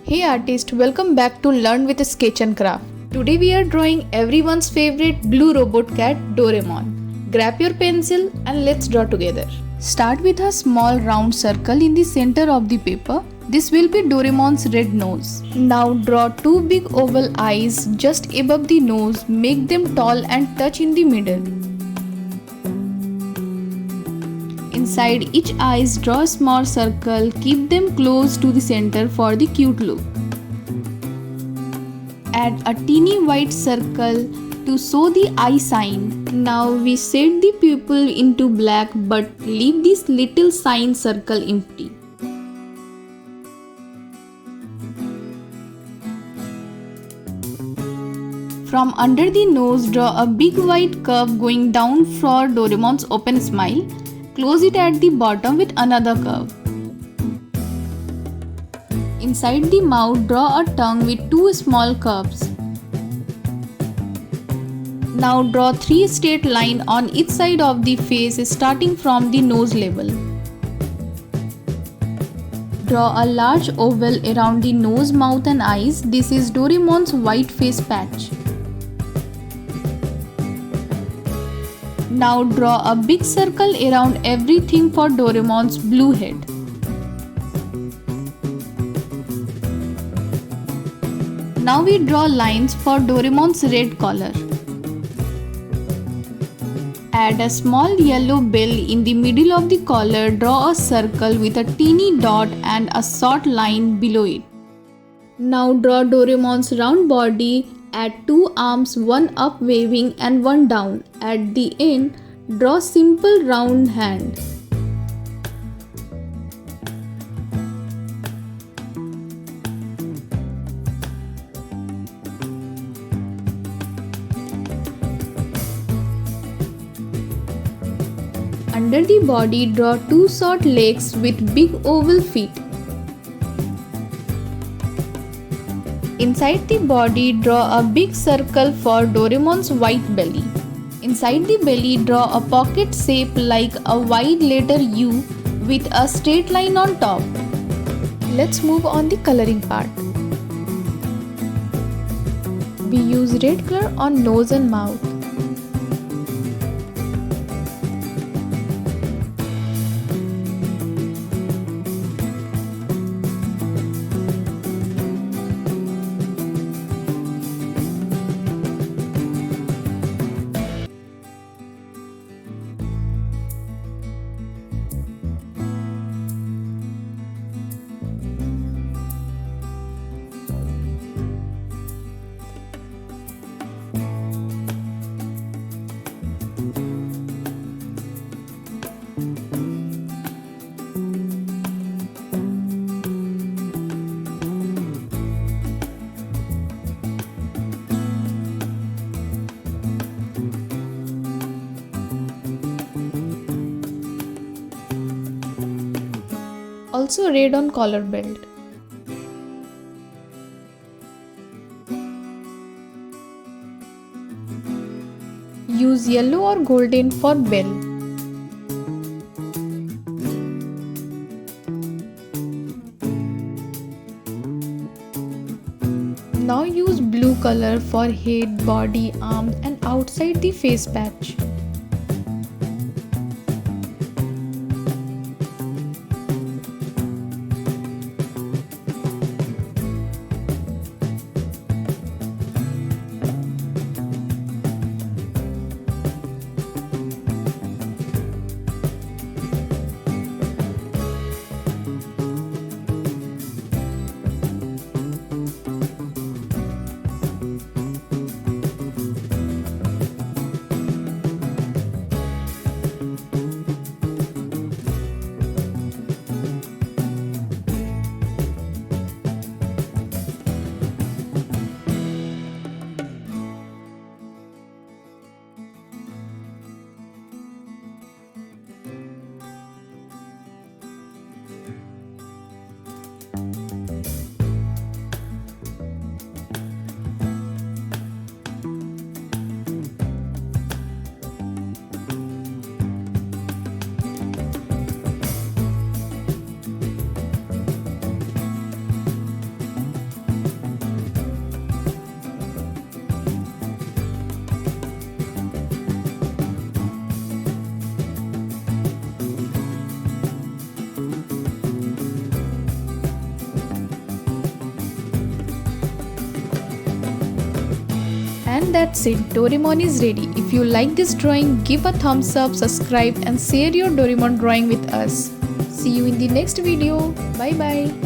Hey artist, welcome back to Learn with Sketch and Craft. Today we are drawing everyone's favorite blue robot cat Doraemon. Grab your pencil and let's draw together. Start with a small round circle in the center of the paper. This will be Doraemon's red nose. Now draw two big oval eyes just above the nose. Make them tall and touch in the middle. Inside each eyes, draw a small circle. Keep them close to the center for the cute look. Add a teeny white circle to show the eye sign. Now we set the pupil into black but leave this little sign circle empty. From under the nose, draw a big white curve going down for Doraemon's open smile. Close it at the bottom with another curve. Inside the mouth, draw a tongue with two small curves. Now draw three straight lines on each side of the face starting from the nose level. Draw a large oval around the nose, mouth and eyes. This is Doraemon's white face patch. Now draw a big circle around everything for Doraemon's blue head. Now we draw lines for Doraemon's red collar. Add a small yellow bell in the middle of the collar. Draw a circle with a teeny dot and a short line below it. Now draw Doraemon's round body. Add two arms, one up waving and one down. At the end, draw simple round hand. Under the body, draw two short legs with big oval feet. Inside the body, draw a big circle for Doraemon's white belly. Inside the belly, draw a pocket shape like a wide letter U with a straight line on top. Let's move on the coloring part. We use red color on nose and mouth. Also red on collar belt. Use yellow or golden for bell. Now use blue color for head, body, arms and outside the face patch. And that's it, Doraemon is ready. If you like this drawing, give a thumbs up, subscribe and share your Doraemon drawing with us. See you in the next video. Bye bye.